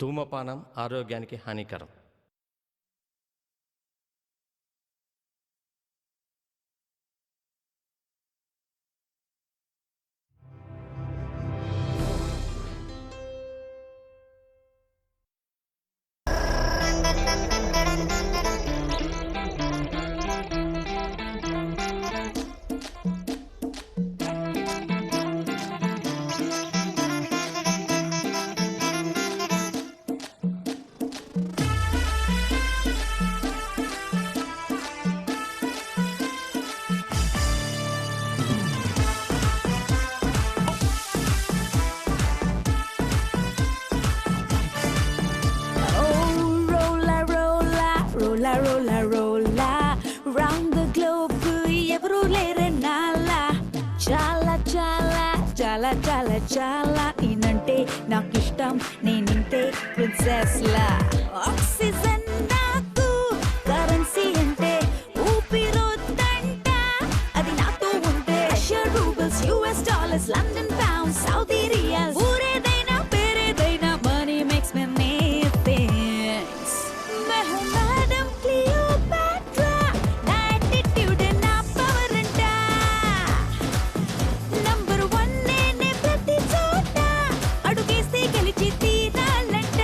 ధూమపానం ఆరోగ్యానికి హానికరం. Rolla, rolla, round the globe ఎవరు లేరే నాలా చాలా చాలా చాలా చాలా చాలా నేనంటే నాకిష్టం నేనింటే ప్రిన్సెస్ లా ఆక్సిజన్ నాకు కరెన్సీ అంటే ఊపిరొద్దంట అది నాతో ఉంటే Russian roubles US dollars London pounds Saudi riyals ఊరేదైనా పేరేదైనా money makes me need things madam Cleopatra నా యాటిట్యూడ్ నా పవర్ అంట నంబర్ 1 నేనే ప్రతి చోట అడుగేస్తే గెలిచి తీరాలంట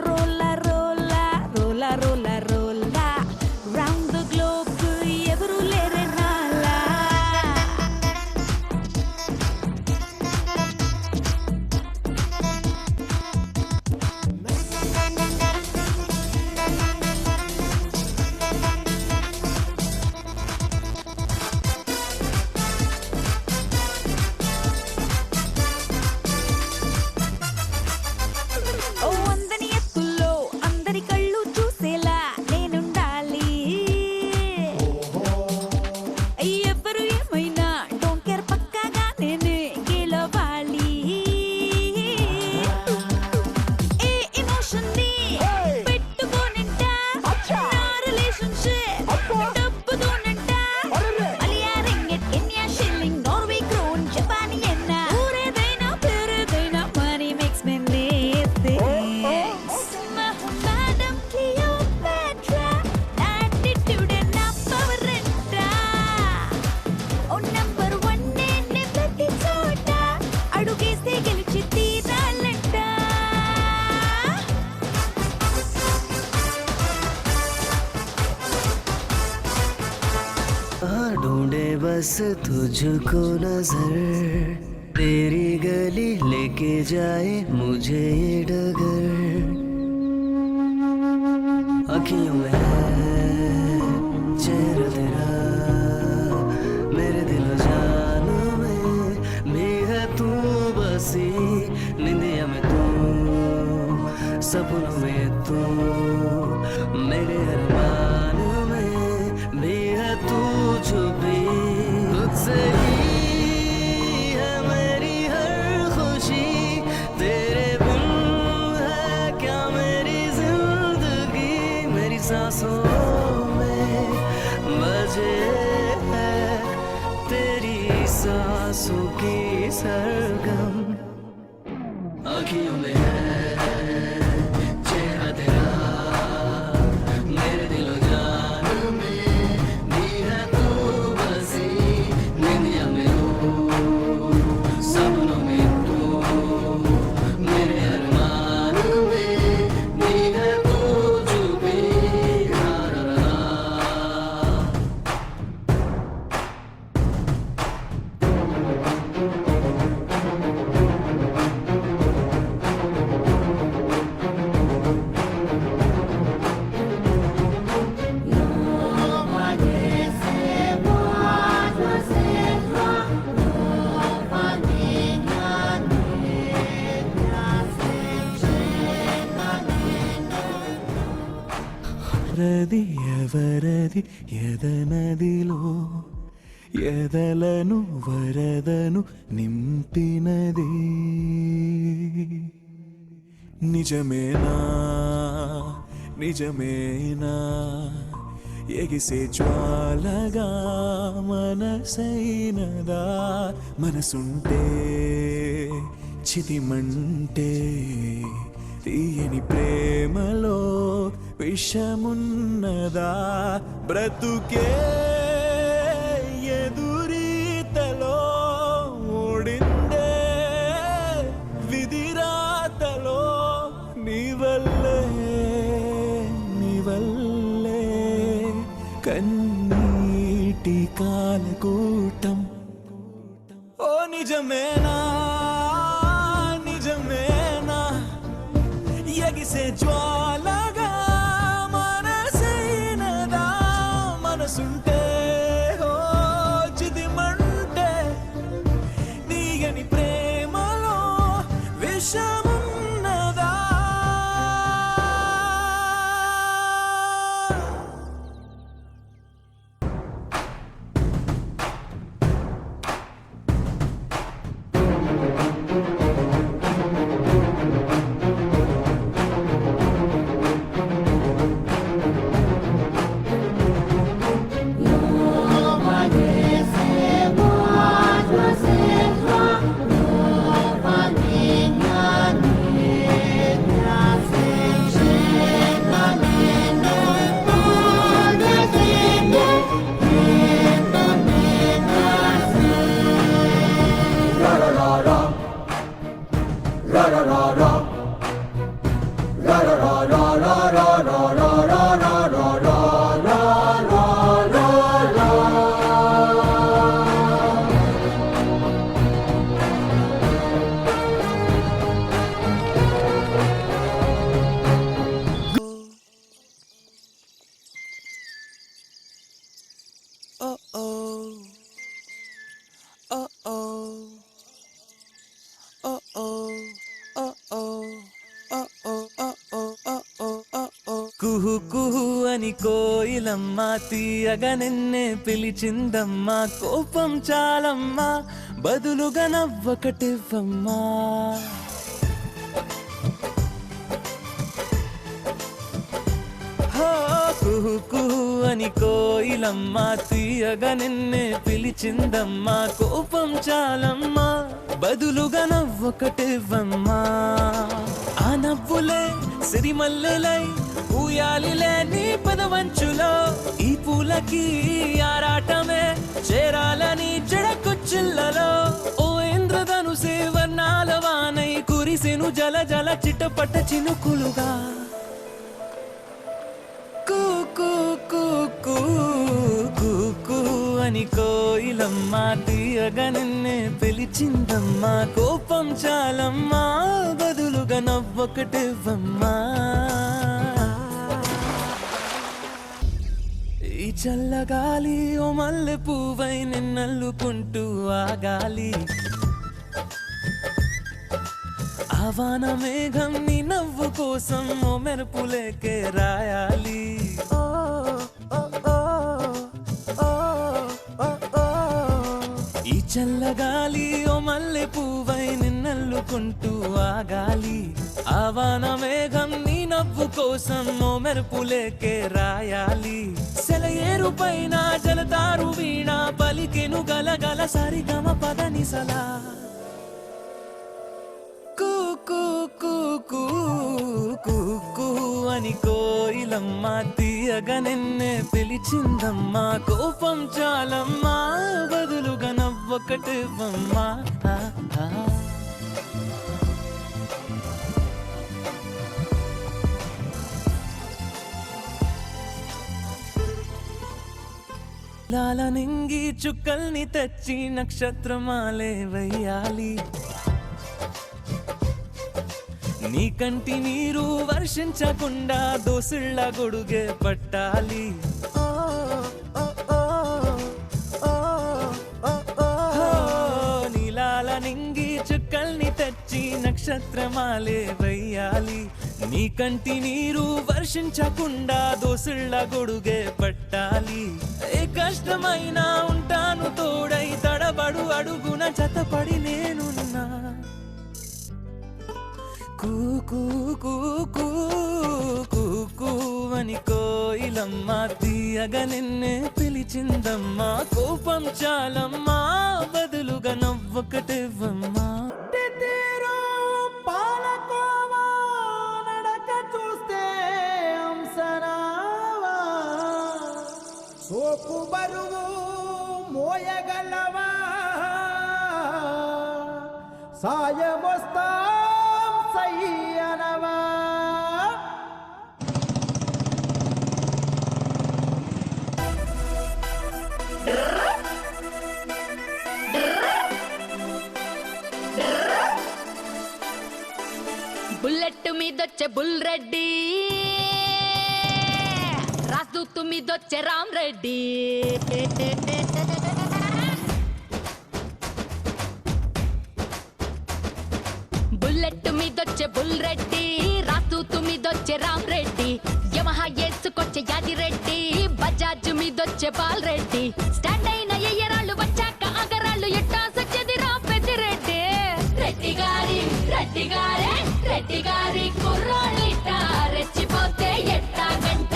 రోలా రోలా రోలా రోలా రోలా రౌండ్ ద గ్లోబ్ ఎవరు లేరే నాలా ఓ అందని ఎత్తుల్లో అందరి కళ్ళు చూసేలా నేనుండాలి ఎవరు ఏమైనా డోంట్ కేర్ పక్కాగా నేనే గెలవాలి ఏ ఎమోషన్ ని పెట్టుకోనంట నా రిలేషన్షిప్ డబ్బుతోనంట Malaysia ringgit Kenya shilling Norway krone Japan యెన్న ఊరేదైనా పేరేదైనా money makes me need things madam Cleopatra నా యాటిట్యూడ్ నా పవర్ అంట ఓ నంబర్ 1 నేనే ప్రతి చోట అడుగేస్తే గెలిచి తీరాలంట ढूंढे बस तुझको नजर तेरी गली लेके जाए मुझे ये डगर अखियों में है चेहरा तेरा मेरे दिल जान में भी है तू बसी निंदिया में तू सपनों में तू मेरे अरमान में भी है तू छुपी तुझसे ही है मेरी हर खुशी तेरे बिन है क्या मेरी जिंदगी मेरी सांसों में बजे है तेरी सांसों की सरगम आँखियों में है चेहरा तेरा मेरे दिलो जान में भी है तू बसी निंदिया में तू सपनों में तू मेरे अरमान में भी है तू छुपी रा रा रा ఎవరది ఎవరది ఎదనదిలో ఎదలను వరదను నింపినది నిజమేనా నిజమేనా ఎగిసే జ్వాలగా మనసైనదా మనసుంటే చితిమంటే తీయని ప్రేమలో విషమున్నదా బ్రతుకే ఎదురీతలో ఓడిందే విధిరాతలో నీవల్లే కన్నీటి కాలకూటం ఓ నిజమేనా నిజమేనా ఎగిసే జ్వాలగా మనసైనదా మనసుంటే ఓ చిదిమంటే నీయని ప్రేమలో విషమున్నదా కుహు కుహు అని కోయిలమ్మ తీయగా నిన్నే పిలిచిందమ్మా కోపం చాలమ్మా బదులుగా నవ్వకటివ్వమ్మా కుహు కుహు అని కోయిలమ్మ తీయగా నిన్నే పిలిచిందమ్మా కోపం చాలమ్మా బదులుగా నవ్వకటివ్వమ్మా ఆ నవ్వులే సిరిమల్లెలై ఊయాలిలే నీ పదవంచులో ఈ పూలకి ఆరాటమే చేరాలని చెడకొచ్చిల్లలో ఓ ఇంద్రధనుసే వర్ణాల వానై కురిసెను జల జల చిటపట చినుకులుగా అని కోయిలమ్మ తీయగా నిన్నే పిలిచిందమ్మా కోపం చాలమ్మా బదులుగా నవ్వొకటివ్వమ్మా ఈ చల్లగాలి ఓ మల్లె పువ్వై నిన్నల్లుకుంటూ ఆగాలి ఆవాన మేఘం నీ నవ్వు కోసం ఓ మెరుపులేకే రాయాలి ఈ చల్లగాలి ఓ మల్లె పువ్వై నిన్నల్లుకుంటూ ఆగాలి ఆవాన మేఘం నీ నవ్వు కోసం ఓ మెరుపులేకే రాయాలి సెలయేరు పైన జలతారు వీణ పలికెను గలగల సరిగమ పదనిసలా అని కోయిలమ్మ తీయగా నిన్నే పిలిచిందమ్మా కోపం చాలమ్మా బదులుగా నవ్వొకటివ్వమ్మా లాల నింగి చుక్కల్ని తెచ్చి నక్షత్రమాలే వెయ్యాలి నీ కంటి నీరు వర్షించకుండా దోసిళ్ళ గొడుగే పట్టాలి నీలాల నింగి చుక్కల్ని తెచ్చి నక్షత్రమాలే వెయ్యాలి నీ కంటి నీరు వర్షించకుండా దోసిళ్ళ గొడుగే పట్టాలి ఏ కష్టమైనా ఉంటాను తోడై తడబడు అడుగున జతపడి నేనున్నా కూ కూ కూ కూ కూ కూ అని కోయిల వచ్చిందమ్మా తీయగా నిన్నే పిలిచిందమ్మా కోపం చాలమ్మా బదులుగా నవ్వొకటివ్వమ్మా సోపు బరువు మోయగలవా సాయమొస్తాం సయ్యనవా బుల్లెట్ మీదొచ్చే బుల్ రెడ్డి రాజదూత్ మీదొచ్చే రామ్ రెడ్డి బుల్లెట్ మీదొచ్చే బుల్ రెడ్డి రాజదూత్ మీదొచ్చే రామ్ రెడ్డి యమహా ఏసుకొచ్చే యాది రెడ్డి బజాజ్ మీదొచ్చే బాల్ రెడ్డి స్టాండ్ అయిన ఎయ్యరాళ్ళు వచ్చాక అగరాళ్ళు ఎట్టా సచ్చది రా పెద్దిరెడ్డి రెడ్డి గారి రెడ్డి గారే రెడ్డి గారి కుర్రాళ్ళిట రెచ్చిపోతే ఎట్టా గంట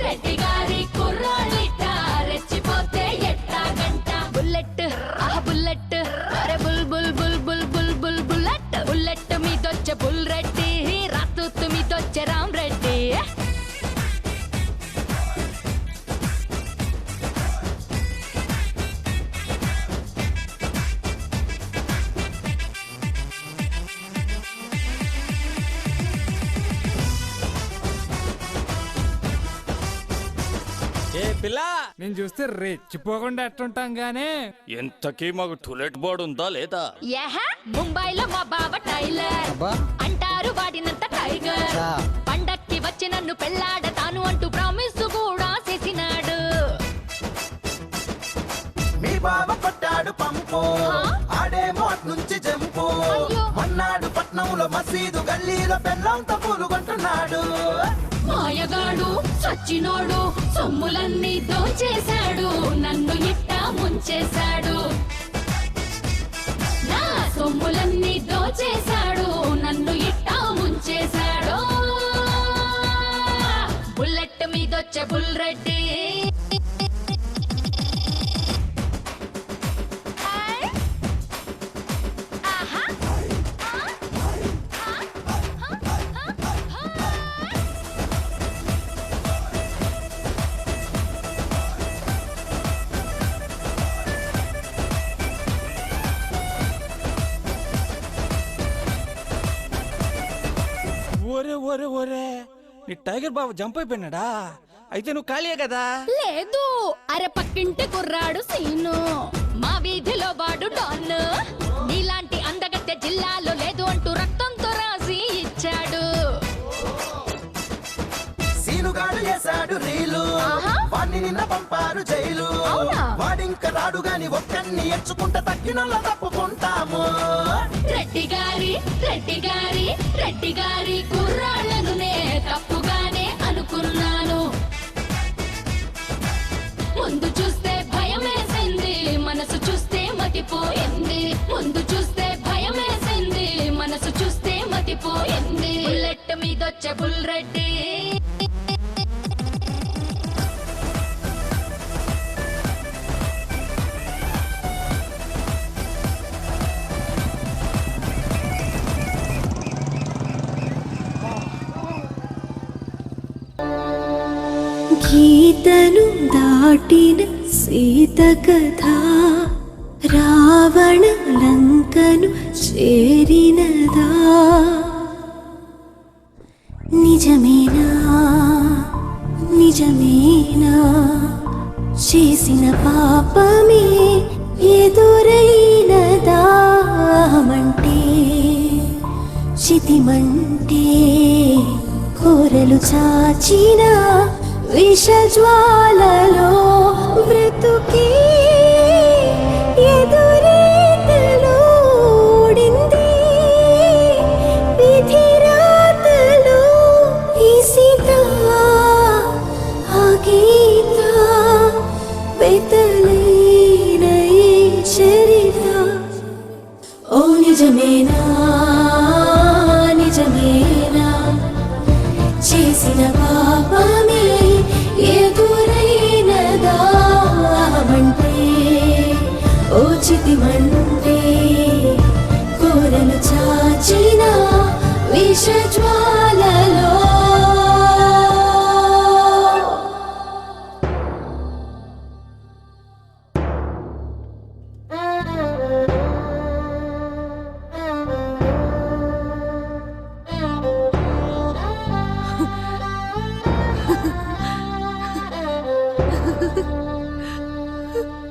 రెడ్డి గారి కుర్రాళ్ళిట రెచ్చిపోతే ఎట్టా గంట బుల్లెట్ ఆహ్ బుల్లెట్ అరే bull bull bull bull bull bull bullet bullet మీదొచ్చే బుల్ రెడ్డి రాతూత్ మీదొచ్చే రామ్ రెడ్డి ఏ పిల్ల నేను చూస్తే రెచ్చిపోకుండా ఎట్టుంటాం గానే ఎంతకీ మాకు టూలెట్ బోర్డు ఉందా లేదా? యహ ముంబైలో మా బావ టైలర్ అంటారు వాడినంత టైగర్ పండక్కి వచ్చి నన్ను పెళ్ళాడతాను అంటూ ప్రామిస్ కూడా చేసినాడు మీ బావ కొట్టాడు పంపు ఆడేమో అట్నుంచి జంపు అయ్యో. మన్నాడు పట్నంలో మసీదు గల్లీలో పెళ్ళంతా పూలుగొంటున్నాడు మాయగాడు సచ్చినోడు సొమ్ములన్నీ దోచేశాడు నన్ను ఇట్టా ముంచేశాడు నా సొమ్ములన్నీ దోచేశాడు నన్ను ఇట్టా ముంచేశాడు బుల్లెట్ మీదొచ్చే బుల్ రెడ్డి ఒరే ఒరే ఒరే నీ టైగర్ బాబు జంప్ అయిపోయినాడా అయితే నువ్వు ఖాళీయే కదా లేదు అరే పక్కింటి కుర్రాడు సీను మా వీధిలో వాడు డాన్ నీలాంటి అందగత్తె జిల్లాలో లేదు అంటూ రక్తంతో రాసి ఇచ్చాడు సీనుగాడు చేశాడు రీలు ఆహా. వాణ్ణి నిన్న పంపారు జైలు అవునా? వాడింక రాడు గాని ఒక్కడిని ఎంచుకుంటే తక్కినల్లా తప్పుకుంటాము రెడ్డి గారి రెడ్డి గారి రెడ్డి గారి కుర్రాళ్ళను నే తప్పుగానే అనుకున్నాను ముందు చూస్తే భయం వేసింది మనసు చూస్తే మతిపోయింది ముందు చూస్తే భయం వేసింది మనసు చూస్తే మతిపోయింది బుల్లెట్ మీదొచ్చే బుల్ రెడ్డి గీతను దాటిన సీత కథ రావణ లంకను చేరినదా నిజమేనా నిజమేనా చేసిన పాపమే ఎదురైనదా మంటే చితిమంటే కోరలు చాచిన విషజ్వాలలో బ్రతుకి ఎదురీతలో ఓడింది విధిరాతలో ఈ సీత ఆ గీత బెతలైన ఈ చరిత ఓ నిజమేనా నిజమే చేసిన